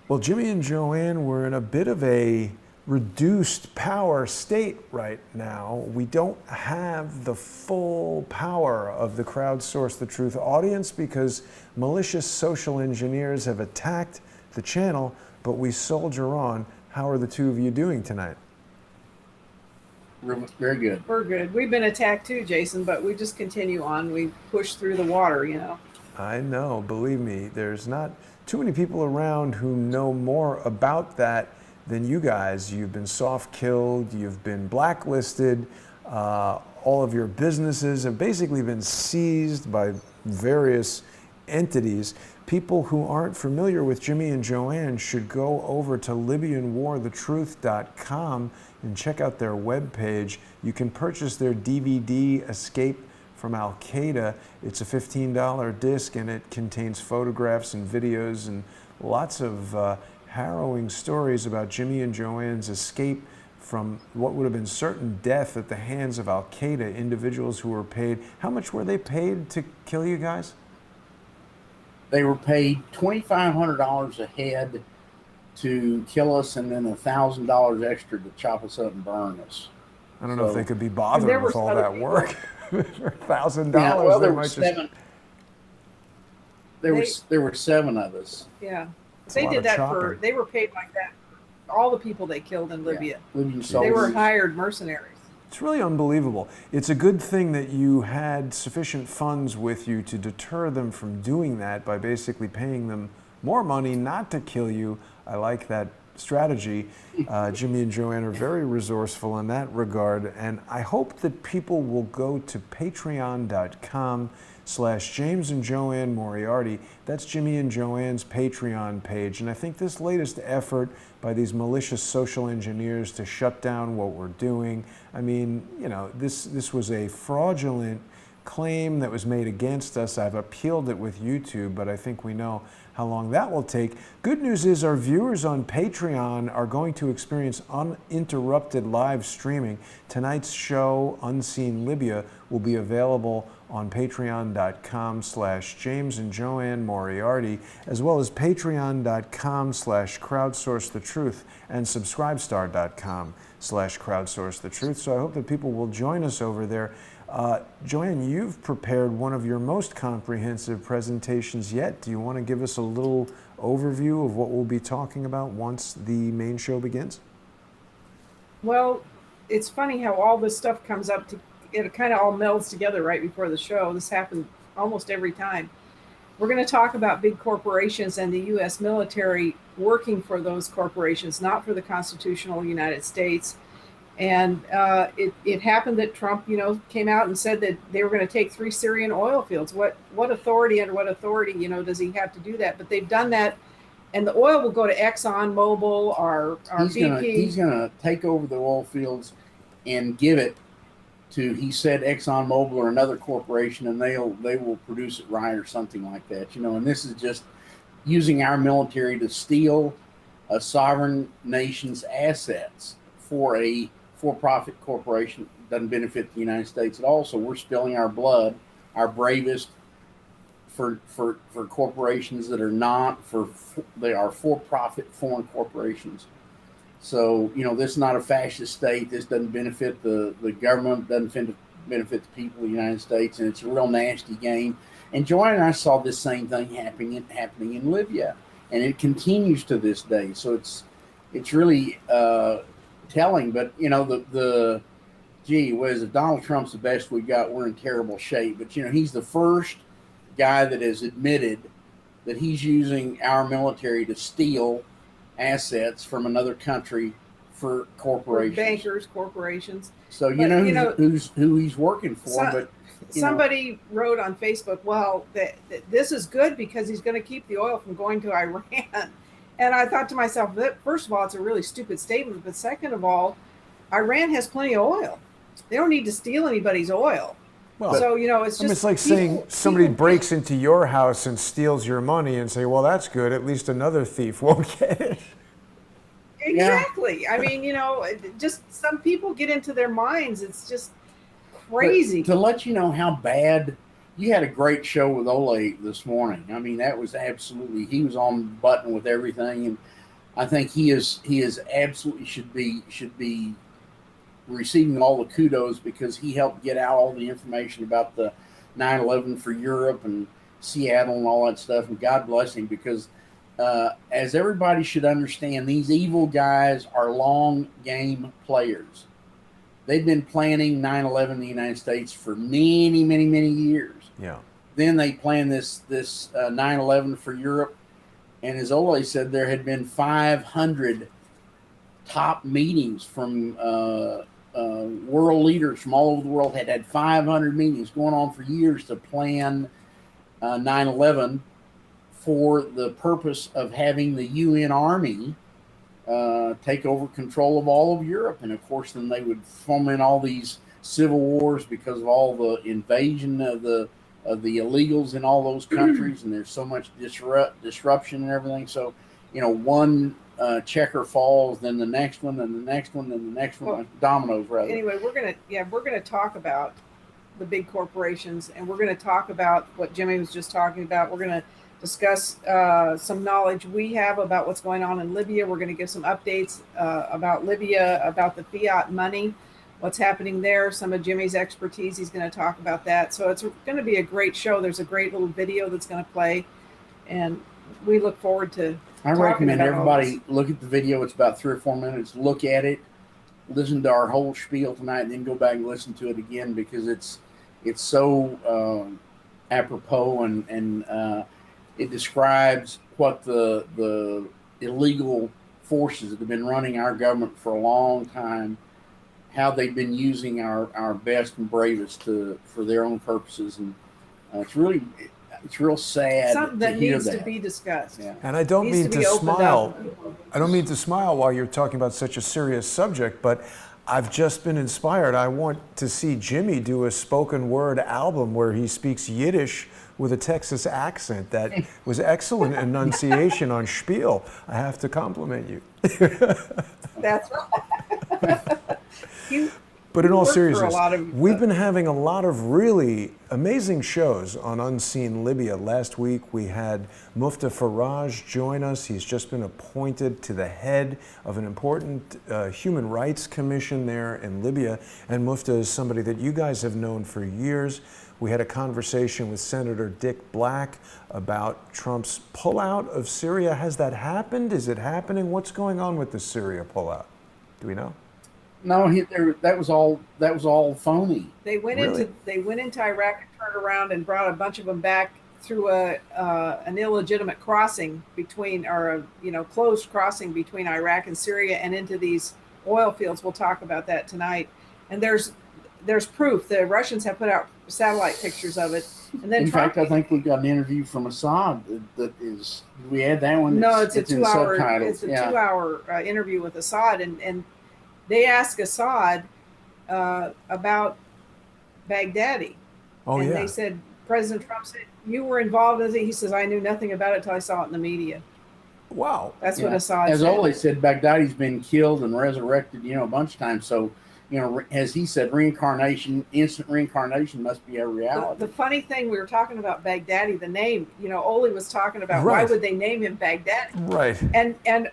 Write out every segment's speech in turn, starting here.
Well, Jimmy and Joanne, we're in a bit of a reduced power state right now. We don't have the full power of the Crowdsource the Truth audience because malicious social engineers have attacked the channel, but we soldier on. How are the two of you doing tonight? Very good. We're good. We've been attacked too, Jason, but we just continue on. We push through the water. I know, believe me, there's not too many people around who know more about that than you guys. You've been soft killed, you've been blacklisted, all of your businesses have basically been seized by various entities. People who aren't familiar with Jimmy and Joanne should go over to LibyanWarTheTruth.com and check out their webpage. You can purchase their DVD, Escape from Al Qaeda. It's a $15 disc and it contains photographs and videos and lots of harrowing stories about Jimmy and Joanne's escape from what would have been certain death at the hands of Al Qaeda, individuals who were paid. How much were they paid to kill you guys? They were paid $2,500 a head to kill us, and then $1,000 extra to chop us up and burn us. I don't know if they could be bothered with all that work. $1,000. Yeah, well, there were seven. There were seven of us. Yeah, they did that for. They were paid like that for all the people they killed in Libya. Yeah, Libyan they soldiers. were hired mercenaries. It's really unbelievable. It's a good thing that you had sufficient funds with you to deter them from doing that by basically paying them more money not to kill you. I like that strategy. Jimmy and Joanne are very resourceful in that regard, and I hope that people will go to patreon.com/James and Joanne Moriarty. That's Jimmy and Joanne's Patreon page, and I think this latest effort by these malicious social engineers to shut down what we're doing, I mean, you know, this was a fraudulent claim that was made against us. I've appealed it with YouTube, but I think we know how long that will take. Good news is our viewers on Patreon are going to experience uninterrupted live streaming. Tonight's show, Unseen Libya, will be available on patreon.com/James and Joanne Moriarty, as well as patreon.com/crowdsourcethetruth and subscribestar.com/crowdsourcethetruth. So I hope that people will join us over there. Joanne, you've prepared one of your most comprehensive presentations yet. Do you want to give us a little overview of what we'll be talking about once the main show begins? Well, it's funny how all this stuff comes up. It kind of all melds together right before the show. This happens almost every time. We're going to talk about big corporations and the U.S. military working for those corporations, not for the constitutional United States. And it happened that Trump, came out and said that they were going to take 3 Syrian oil fields. What authority, under what authority, does he have to do that? But they've done that, and the oil will go to Exxon Mobil or BP. He's going to take over the oil fields and give it to, he said, Exxon Mobil or another corporation, and they will produce it right or something like that. And this is just using our military to steal a sovereign nation's assets for a for-profit corporation. Doesn't benefit the United States at all. So we're spilling our blood, our bravest, for corporations that are not they are for-profit foreign corporations. So this is not a fascist state. This doesn't benefit the government. Doesn't benefit the people of the United States, and it's a real nasty game. And Joanne and I saw this same thing happening in Libya, and it continues to this day. So it's really telling. But if Donald Trump's the best we got, we're in terrible shape. But he's the first guy that has admitted that he's using our military to steal assets from another country for corporations, bankers, corporations. So who he's working for. But somebody wrote on Facebook, well, this is good because he's going to keep the oil from going to Iran. And I thought to myself, that first of all, it's a really stupid statement. But second of all, Iran has plenty of oil. They don't need to steal anybody's oil. Well, so, it's just... it's like saying somebody breaks into your house and steals your money and say, well, that's good. At least another thief won't get it. Exactly. Yeah. I mean, just some people get into their minds. It's just crazy. But to let you know how bad You had a great show with Ole this morning. I mean, that was absolutely, he was on button with everything, and I think he is absolutely should be receiving all the kudos because he helped get out all the information about the 9/11 for Europe and Seattle and all that stuff. And God bless him, because as everybody should understand, these evil guys are long game players. They've been planning 9/11 in the United States for many, many, many years. Yeah. Then they planned this 9/11 for Europe, and as Ole said, there had been 500 top meetings from world leaders from all over the world. Had 500 meetings going on for years to plan 9/11 for the purpose of having the UN Army take over control of all of Europe. And of course, then they would foment all these civil wars because of all the invasion of the illegals in all those countries, and there's so much disruption and everything. So, one checker falls, then the next one, then the next one, then the next one, like dominoes rather. Anyway, we're gonna talk about the big corporations, and we're gonna talk about what Jimmy was just talking about. We're gonna discuss some knowledge we have about what's going on in Libya. We're going to give some updates about Libya, about the fiat money, what's happening there, some of Jimmy's expertise. He's going to talk about that. So it's going to be a great show. There's a great little video that's going to play, and we look forward to I recommend everybody look at the video. It's about 3 or 4 minutes. Look at it, listen to our whole spiel tonight, and then go back and listen to it again, because it's so apropos, and it describes what the illegal forces that have been running our government for a long time, how they've been using our best and bravest for their own purposes, and it's real sad. Something that needs to be discussed. Yeah. And I don't mean to smile. I don't mean to smile while you're talking about such a serious subject, but I've just been inspired. I want to see Jimmy do a spoken word album where he speaks Yiddish with a Texas accent. That was excellent enunciation on spiel. I have to compliment you. That's right. But in all seriousness, we've been having a lot of really amazing shows on Unseen Libya. Last week we had Mufta Faraj join us. He's just been appointed to the head of an important human rights commission there in Libya. And Mufta is somebody that you guys have known for years. We had a conversation with Senator Dick Black about Trump's pullout of Syria. Has that happened? Is it happening? What's going on with the Syria pullout? Do we know? No, that was all phony. They went into Iraq and turned around and brought a bunch of them back through an illegitimate crossing closed crossing between Iraq and Syria and into these oil fields. We'll talk about that tonight. And there's proof. The Russians have put out satellite pictures of it. And then in fact, I think we've got an interview from Assad that is. Did we add that one? No, it's a 2-hour. It's a 2-hour interview with Assad, and they asked Assad about Baghdadi. Oh, and yeah. They said, President Trump said, you were involved with it. He says, I knew nothing about it until I saw it in the media. Wow. That's what Assad said. As Ole said, Baghdadi's been killed and resurrected, a bunch of times. So, as he said, instant reincarnation must be a reality. The funny thing, we were talking about Baghdadi, the name, Ole was talking about right. Why would they name him Baghdadi? Right. And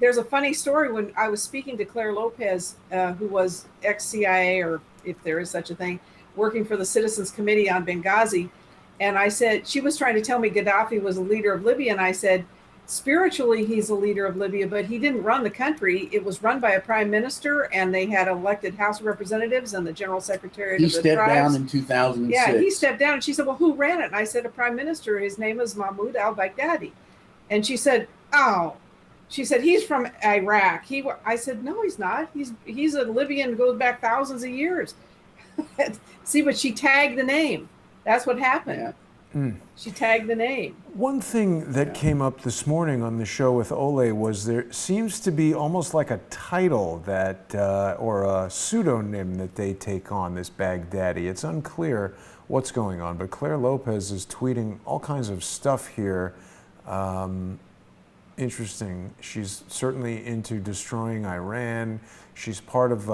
there's a funny story when I was speaking to Claire Lopez, who was ex-CIA, or if there is such a thing, working for the Citizens Committee on Benghazi. And I said, she was trying to tell me Gaddafi was a leader of Libya. And I said, spiritually, he's a leader of Libya, but he didn't run the country. It was run by a prime minister, and they had elected House of Representatives and the General Secretary of the tribes. He stepped down in 2006. Yeah, he stepped down. And she said, well, who ran it? And I said, a prime minister. His name is Mahmoud al-Baghdadi. And she said, oh. She said, he's from Iraq. I said, no, he's not. He's a Libyan, goes back thousands of years. See, but she tagged the name. That's what happened. Yeah. Mm. She tagged the name. One thing that came up this morning on the show with Ole was there seems to be almost like a title that, or a pseudonym that they take on, this Baghdadi. It's unclear what's going on, but Claire Lopez is tweeting all kinds of stuff here. Interesting. She's certainly into destroying Iran. She's part of,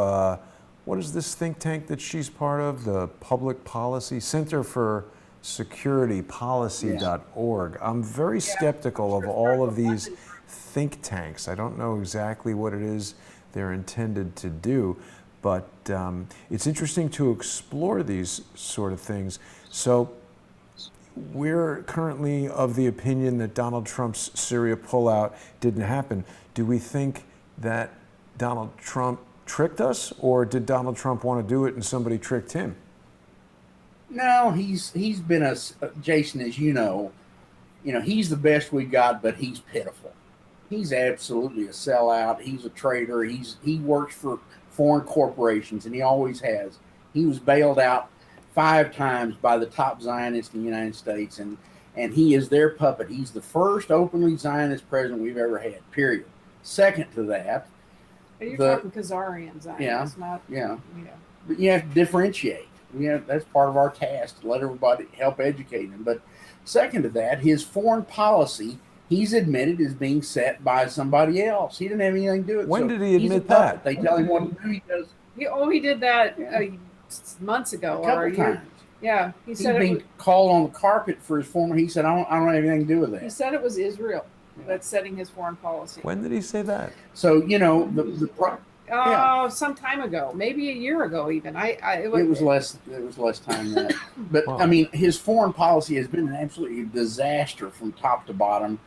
what is this think tank that she's part of? The Public Policy Center for cybersecuritypolicy.org. I'm very skeptical of all of these think tanks. I don't know exactly what it is they're intended to do, but it's interesting to explore these sort of things. So we're currently of the opinion that Donald Trump's Syria pullout didn't happen. Do we think that Donald Trump tricked us, or did Donald Trump want to do it and somebody tricked him? No, he's been Jason, as you know, he's the best we got, but he's pitiful. He's absolutely a sellout. He's a traitor. He works for foreign corporations, and he always has. He was bailed out 5 times by the top Zionists in the United States, and he is their puppet. He's the first openly Zionist president we've ever had, period. Second to that, you're talking Khazarian Zionists, not But you have to differentiate. That's part of our task, to let everybody help educate them. But second to that, his foreign policy, he's admitted, is being set by somebody else. He didn't have anything to do with it. When did he admit that? They tell him what to do. He does. He did that months ago. A couple times. Yeah, he's being called on the carpet for his former. He said, I don't have anything to do with that. He said it was Israel that's setting his foreign policy. When did he say that? So some time ago, maybe a year ago, even. It was less time than that. But wow. I mean, his foreign policy has been an absolute disaster from top to bottom.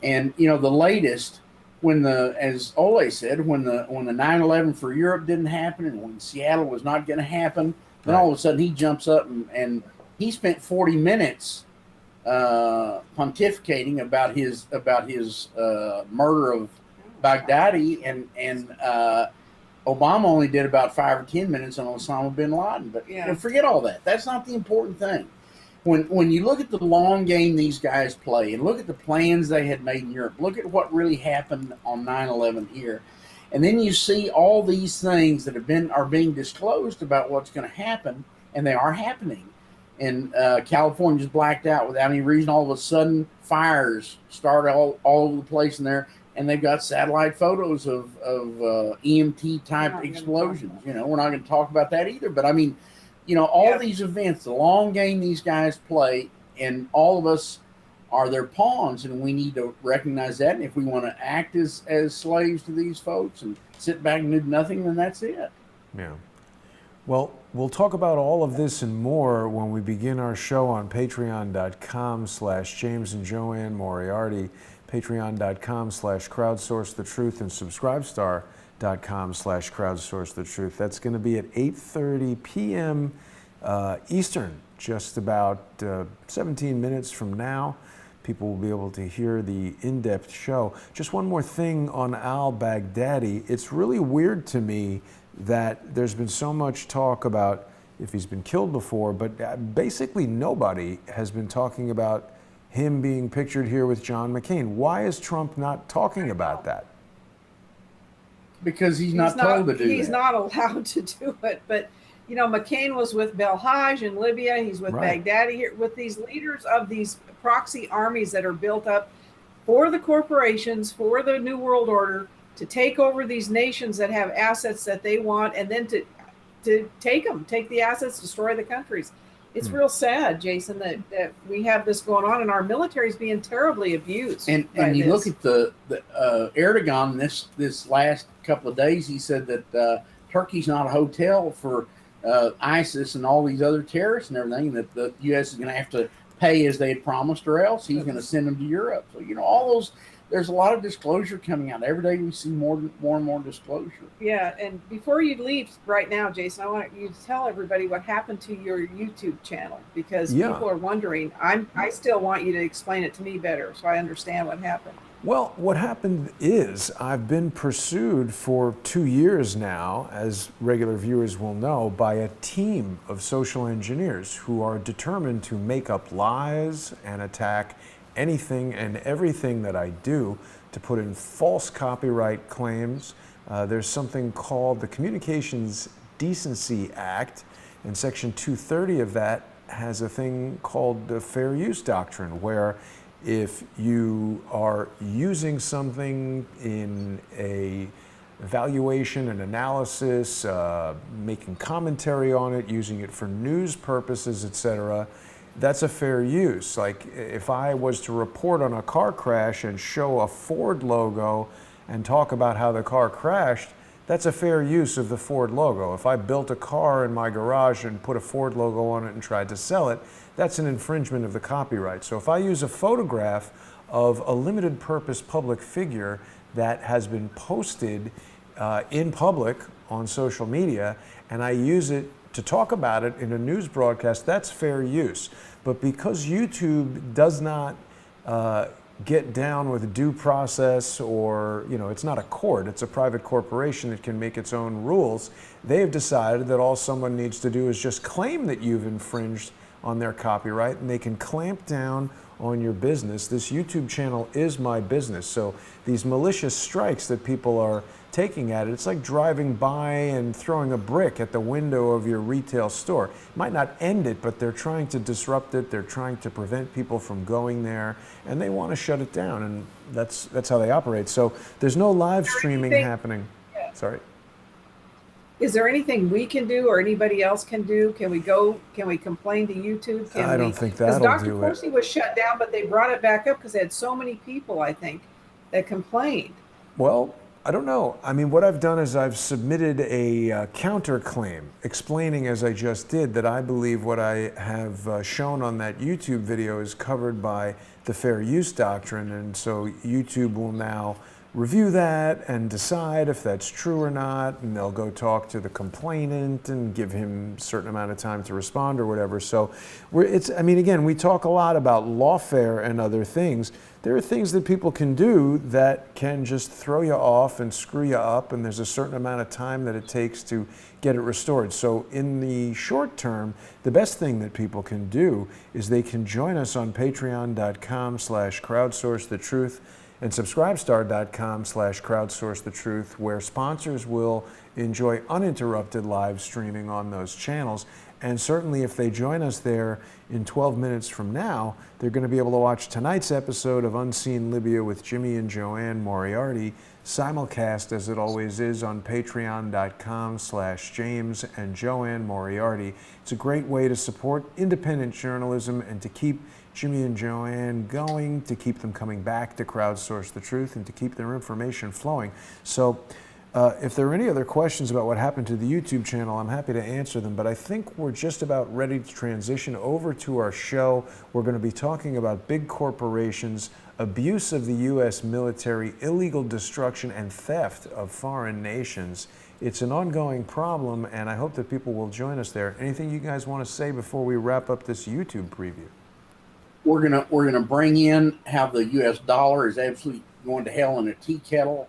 And the latest, as Ole said, when the 9/11 for Europe didn't happen, and when Seattle was not going to happen, then all of a sudden he jumps up and he spent 40 minutes pontificating about his murder of Baghdadi, and Obama only did about 5 or 10 minutes on Osama bin Laden. But forget all that. That's not the important thing. When you look at the long game these guys play, and look at the plans they had made in Europe, look at what really happened on 9/11 here, and then you see all these things that are being disclosed about what's going to happen, and they are happening. And California's blacked out without any reason. All of a sudden, fires start all over the place in there, and they've got satellite photos of EMT type explosions. We're not going to talk about that either. But I mean, all these events, the long game these guys play, and all of us are their pawns, and we need to recognize that. And if we want to act as slaves to these folks and sit back and do nothing, then that's it. Yeah. Well, we'll talk about all of this and more when we begin our show on patreon.com/James and Joanne Moriarty, patreon.com/crowdsourcethetruth, and subscribestar.com/crowdsourcethetruth. That's going to be at 8:30 p.m. Eastern, just about 17 minutes from now. People will be able to hear the in-depth show. Just one more thing on al-Baghdadi. It's really weird to me that there's been so much talk about if he's been killed before, but basically nobody has been talking about him being pictured here with John McCain. Why is Trump not talking about that? Because he's not told to do that. He's not allowed to do it. But, McCain was with Belhaj in Libya. He's with Baghdadi here, with these leaders of these proxy armies that are built up for the corporations, for the New World Order, to take over these nations that have assets that they want, and then to take the assets, destroy the countries. It's real sad, Jason, that we have this going on, and our military is being terribly abused. And you look at the Erdogan this last couple of days. He said that Turkey's not a hotel for ISIS and all these other terrorists and everything. That the U.S. is going to have to pay as they had promised, or else he's going to send them to Europe. So all those. There's a lot of disclosure coming out. Every day we see more and more disclosure. Yeah, and before you leave right now, Jason, I want you to tell everybody what happened to your YouTube channel, because people are wondering. I still want you to explain it to me better so I understand what happened. Well, what happened is I've been pursued for 2 years now, as regular viewers will know, by a team of social engineers who are determined to make up lies and attack anything and everything that I do, to put in false copyright claims. There's something called the Communications Decency Act, and Section 230 of that has a thing called the Fair Use Doctrine, where if you are using something in a evaluation and analysis, making commentary on it, using it for news purposes, etc., that's a fair use. Like if I was to report on a car crash and show a Ford logo and talk about how the car crashed, that's a fair use of the Ford logo. If I built a car in my garage and put a Ford logo on it and tried to sell it, that's an infringement of the copyright. So if I use a photograph of a limited purpose public figure that has been posted in public on social media, and I use it to talk about it in a news broadcast, that's fair use. But because YouTube does not get down with due process, or, you know, it's not a court, it's a private corporation that can make its own rules, they have decided that all someone needs to do is just claim that you've infringed on their copyright, and they can clamp down on your business. This YouTube channel is my business. So these malicious strikes that people are taking at it, it's like driving by and throwing a brick at the window of your retail store. It might not end it, but they're trying to disrupt it. They're trying to prevent people from going there, and they want to shut it down, and that's how they operate. So there's no live streaming happening. Sorry. Is there anything we can do or anybody else can do? Can we complain to YouTube? I don't think that'll do it. Because Dr. Corsi was shut down, but they brought it back up because they had so many people, I think, that complained. Well, I don't know. I mean, what I've done is I've submitted a counterclaim explaining, as I just did, that I believe what I have shown on that YouTube video is covered by the fair use doctrine, and so YouTube will now review that and decide if that's true or not, and they'll go talk to the complainant and give him a certain amount of time to respond or whatever. So I mean, again, we talk a lot about lawfare and other things. There are things that people can do that can just throw you off and screw you up, and there's a certain amount of time that it takes to get it restored. So in the short term, the best thing that people can do is they can join us on patreon.com/crowdsourcethetruth and subscribestar.com/crowdsourcethetruth, where sponsors will enjoy uninterrupted live streaming on those channels. And certainly if they join us there in 12 minutes from now, they're going to be able to watch tonight's episode of Unseen Libya with Jimmy and Joanne Moriarty, simulcast as it always is on patreon.com/James and Joanne Moriarty. It's a great way to support independent journalism and to keep Jimmy and Joanne going, to keep them coming back to Crowdsource the Truth, and to keep their information flowing. So if there are any other questions about what happened to the YouTube channel, I'm happy to answer them, but I think we're just about ready to transition over to our show. We're going to be talking about big corporations, abuse of the U.S. military, illegal destruction, and theft of foreign nations. It's an ongoing problem, and I hope that people will join us there. Anything you guys want to say before we wrap up this YouTube preview? We're gonna bring in how the U.S. dollar is absolutely going to hell in a tea kettle.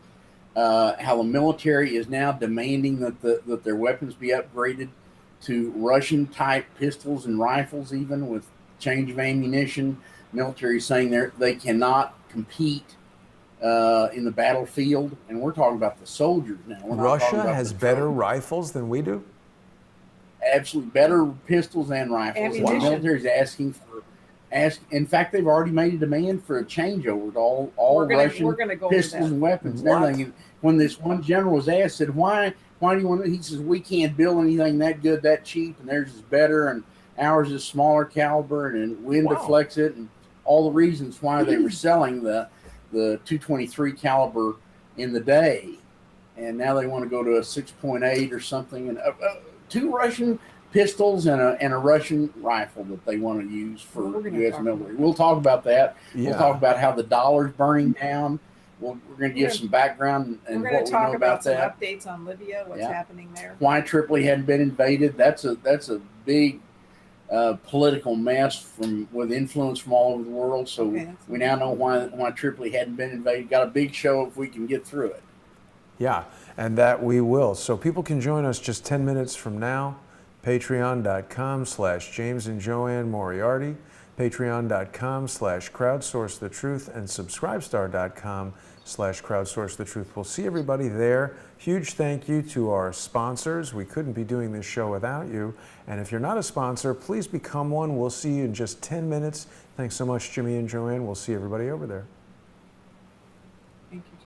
How the military is now demanding that their weapons be upgraded to Russian-type pistols and rifles, even with change of ammunition. Military saying they cannot compete in the battlefield, and we're talking about the soldiers now. Russia has better rifles than we do? Absolutely, better pistols and rifles. The military is asking for. In fact, they've already made a demand for a changeover to all Russian pistols and weapons and everything. And when this one general was asked, said, why do you want it? He says, we can't build anything that good, that cheap, and theirs is better, and ours is smaller caliber, and wind deflects it, and all the reasons why they were selling the 223 caliber in the day. And now they want to go to a 6.8 or something, and two Russian pistols and a Russian rifle that they want to use for U.S. military. We'll talk about that. Yeah. We'll talk about how the dollar's burning down. We're going to give some background and what we know about that. We're going to talk about some updates on Libya, what's happening there. Why Tripoli hadn't been invaded. That's a big political mess with influence from all over the world. So we now know why Tripoli hadn't been invaded. Got a big show if we can get through it. Yeah, and that we will. So people can join us just 10 minutes from now. Patreon.com/James and Joanne Moriarty, Patreon.com/CrowdsourceTheTruth, and Subscribestar.com/CrowdsourceTheTruth. We'll see everybody there. Huge thank you to our sponsors. We couldn't be doing this show without you. And if you're not a sponsor, please become one. We'll see you in just 10 minutes. Thanks so much, Jimmy and Joanne. We'll see everybody over there.